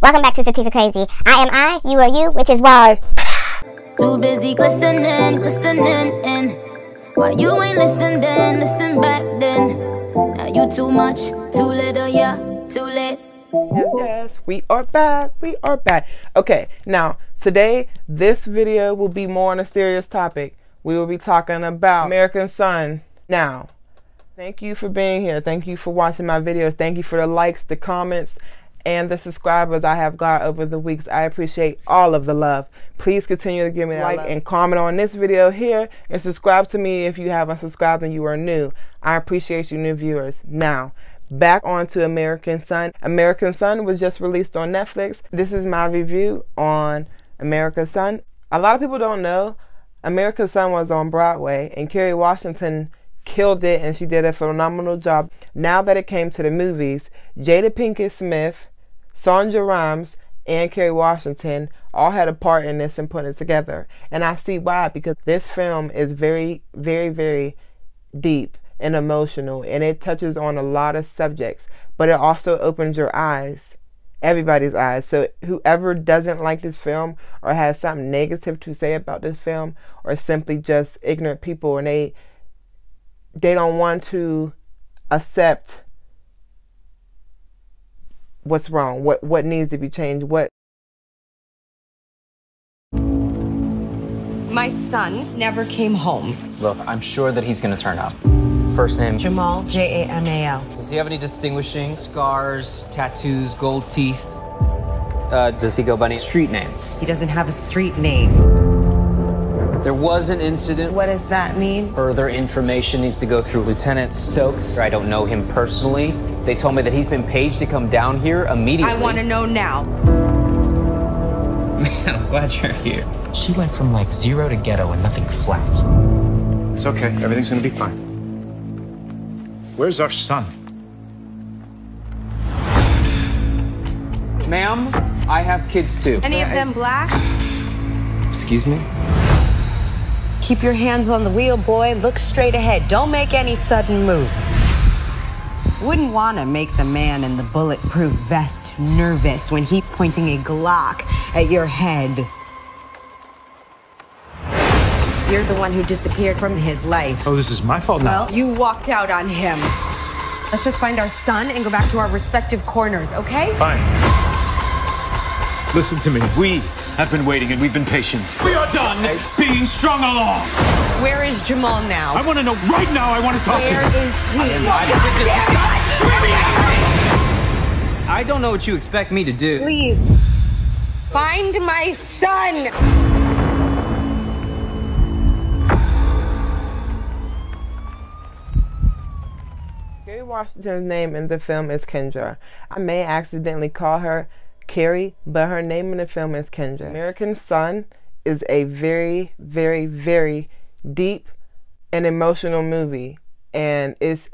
Welcome back to Sativa Crazii. I am I, you are you, which is why. Too busy listening in. Why you ain't listen then, listen back then. Now you too much, too little, yeah, too late. Yes, we are back. Okay, now today this video will be more on a serious topic. We will be talking about American Son. Now, thank you for being here. Thank you for watching my videos. Thank you for the likes, the comments, and the subscribers I have got over the weeks. I appreciate all of the love. Please continue to give me a like and comment on this video here, and subscribe to me if you haven't subscribed and you are new. I appreciate you new viewers. Now, back on to American Son. American Son was just released on Netflix. This is my review on American Son. A lot of people don't know American Son was on Broadway, and Kerry Washington killed it, and she did a phenomenal job. Now that it came to the movies, Jada Pinkett Smith, Sonja Rhimes, and Kerry Washington all had a part in this and putting it together. And I see why, because this film is very, very, very deep and emotional, and it touches on a lot of subjects, but it also opens your eyes, everybody's eyes. So whoever doesn't like this film or has something negative to say about this film, or simply just ignorant people, and they don't want to accept what's wrong, what needs to be changed, My son never came home. Look, I'm sure that he's gonna turn up. First name? Jamal, Jamal. Does he have any distinguishing scars, tattoos, gold teeth? Does he go by any street names? He doesn't have a street name. There was an incident. What does that mean? Further information needs to go through Lieutenant Stokes. I don't know him personally. They told me that he's been paged to come down here immediately. I want to know now. Man, I'm glad you're here. She went from like zero to ghetto and nothing flat. It's okay. Everything's gonna be fine. Where's our son? Ma'am, I have kids too. Any of them black? Excuse me? Keep your hands on the wheel, boy. Look straight ahead. Don't make any sudden moves. Wouldn't want to make the man in the bulletproof vest nervous when he's pointing a Glock at your head. You're the one who disappeared from his life. Oh, this is my fault now. Well, you walked out on him. Let's just find our son and go back to our respective corners, okay? Fine. Listen to me. We have been waiting and we've been patient. We are done being strung along. Where is Jamal now? I want to know right now. I want to talk to Where him. is he? I don't know what you expect me to do. Please, find my son! Kerry Washington's name in the film is Kendra. I may accidentally call her Kerry, but her name in the film is Kendra. American Son is a very, very, very deep and emotional movie, and it's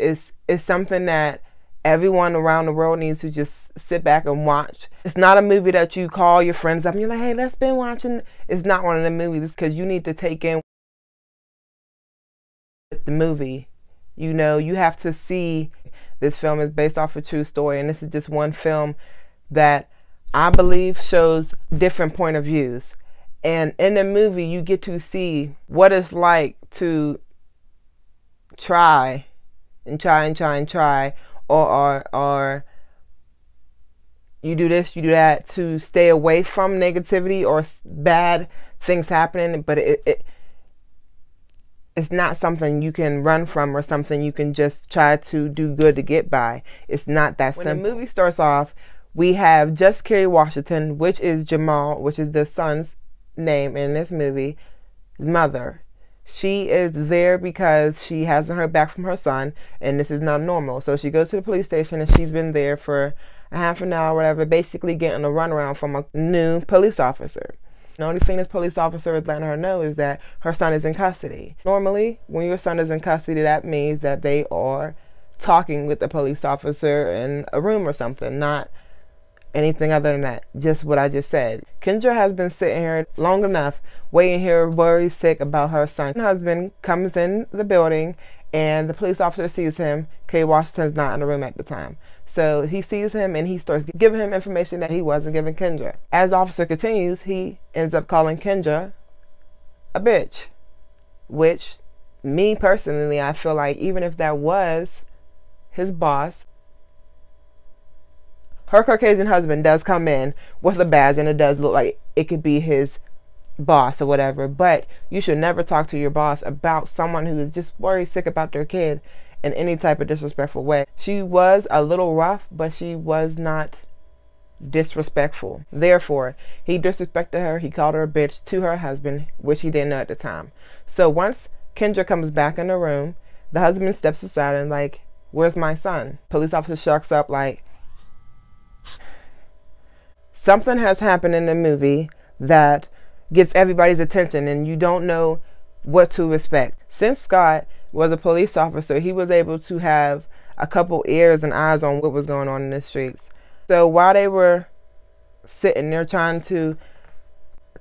something that everyone around the world needs to just sit back and watch. It's not a movie that you call your friends up and you're like, hey, let's binge watching. It's not one of the movies, because you need to take in the movie. You know, you have to see this film is based off a true story, and this is just one film that I believe shows different point of views. And in the movie, you get to see what it's like to try, or you do this, you do that, to stay away from negativity or bad things happening, but it's not something you can run from or something you can just try to do good to get by. It's not that simple. When the movie starts off, we have just Kerry Washington, which is Jamal, which is the son's name in this movie, his mother. She is there because she hasn't heard back from her son, and this is not normal. So she goes to the police station, and she's been there for a half an hour, whatever, basically getting a runaround from a new police officer. The only thing this police officer is letting her know is that her son is in custody. Normally, when your son is in custody, that means that they are talking with the police officer in a room or something, not anything other than that. Just what I just said. Kendra has been sitting here long enough, waiting here, worried, sick about her son. Her husband comes in the building, and the police officer sees him. Kerry Washington's not in the room at the time. So he sees him and he starts giving him information that he wasn't giving Kendra. As the officer continues, he ends up calling Kendra a bitch, which me personally, I feel like even if that was his boss, her Caucasian husband does come in with a badge and it does look like it could be his boss or whatever, but you should never talk to your boss about someone who is just worried sick about their kid in any type of disrespectful way. She was a little rough, but she was not disrespectful. Therefore, he disrespected her. He called her a bitch to her husband, which he didn't know at the time. So once Kendra comes back in the room, the husband steps aside and like, where's my son? Police officer shucks up like, something has happened in the movie that gets everybody's attention and you don't know what to expect. Since Scott was a police officer, he was able to have a couple ears and eyes on what was going on in the streets. So while they were sitting there trying to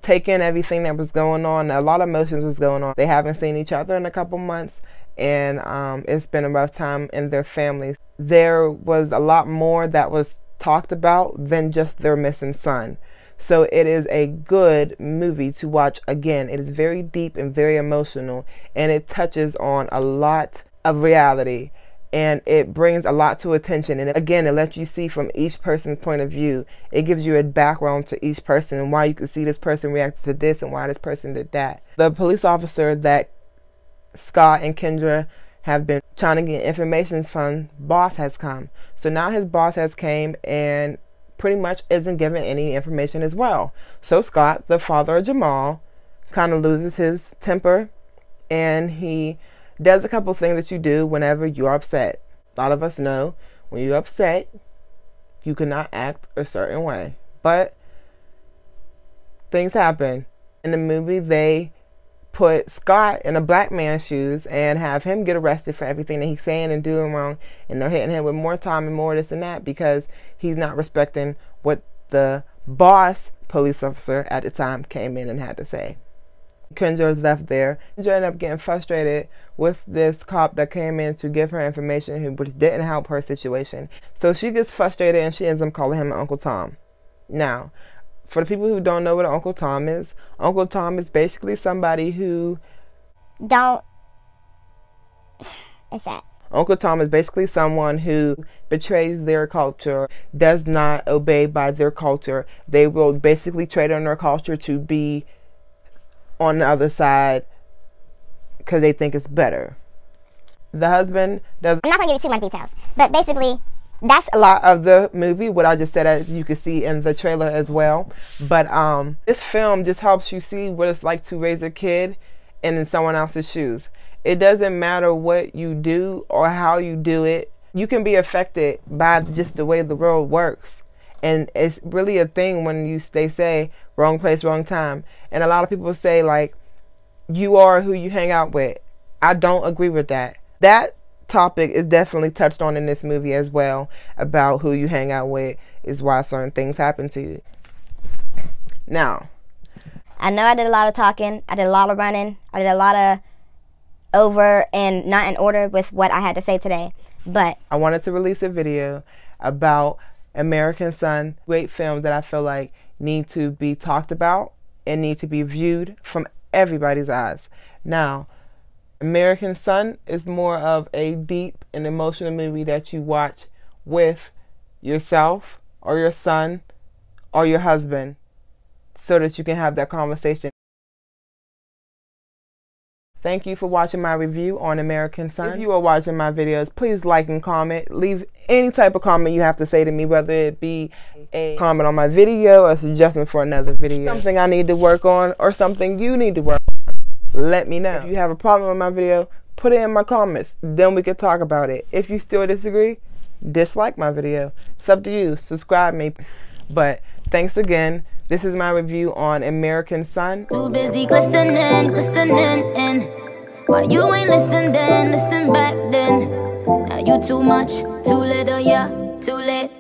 take in everything that was going on, a lot of emotions was going on. They haven't seen each other in a couple months, and it's been a rough time in their families. There was a lot more that was talked about than just their missing son. So it is a good movie to watch again. It is very deep and very emotional, and it touches on a lot of reality, and it brings a lot to attention. And again, it lets you see from each person's point of view. It gives you a background to each person and why you can see this person reacted to this and why this person did that. The police officer that Scott and Kendra have been trying to get information from, boss has come. So now his boss has came and pretty much isn't giving any information as well. So Scott, the father of Jamal, kind of loses his temper, and he does a couple things that you do whenever you're upset. A lot of us know when you're upset, you cannot act a certain way. But things happen. In the movie, they put Scott in a black man's shoes and have him get arrested for everything that he's saying and doing wrong, and they're hitting him with more time and more this and that because he's not respecting what the boss police officer at the time came in and had to say. Kendra left there. Kendra ended up getting frustrated with this cop that came in to give her information, which didn't help her situation. So she gets frustrated and she ends up calling him Uncle Tom. Now, for the people who don't know what Uncle Tom is basically somebody who What's that? Uncle Tom is basically someone who betrays their culture, does not obey by their culture. They will basically trade on their culture to be on the other side because they think it's better. The husband does. I'm not going to give you too much details, but basically that's a lot of the movie, what I just said, as you can see in the trailer as well. But this film just helps you see what it's like to raise a kid in someone else's shoes. It doesn't matter what you do or how you do it. You can be affected by just the way the world works. And it's really a thing when they say wrong place, wrong time. And a lot of people say, like, you are who you hang out with. I don't agree with that. That topic is definitely touched on in this movie as well, about who you hang out with is why certain things happen to you. Now, I know I did a lot of talking, I did a lot of running, I did a lot of over and not in order with what I had to say today, but I wanted to release a video about American Son, great film that I feel like need to be talked about and need to be viewed from everybody's eyes. Now, American Son is more of a deep and emotional movie that you watch with yourself or your son or your husband so that you can have that conversation. Thank you for watching my review on American Son. If you are watching my videos, please like and comment. Leave any type of comment you have to say to me, whether it be a comment on my video or a suggestion for another video. Something I need to work on or something you need to work on. Let me know. If you have a problem with my video, put it in my comments. Then we can talk about it. If you still disagree, dislike my video. It's up to you. Subscribe me. But thanks again. This is my review on American Son. Too busy glistening in. Why you ain't listen then, listen back then. Now you too much, too little, yeah, too late.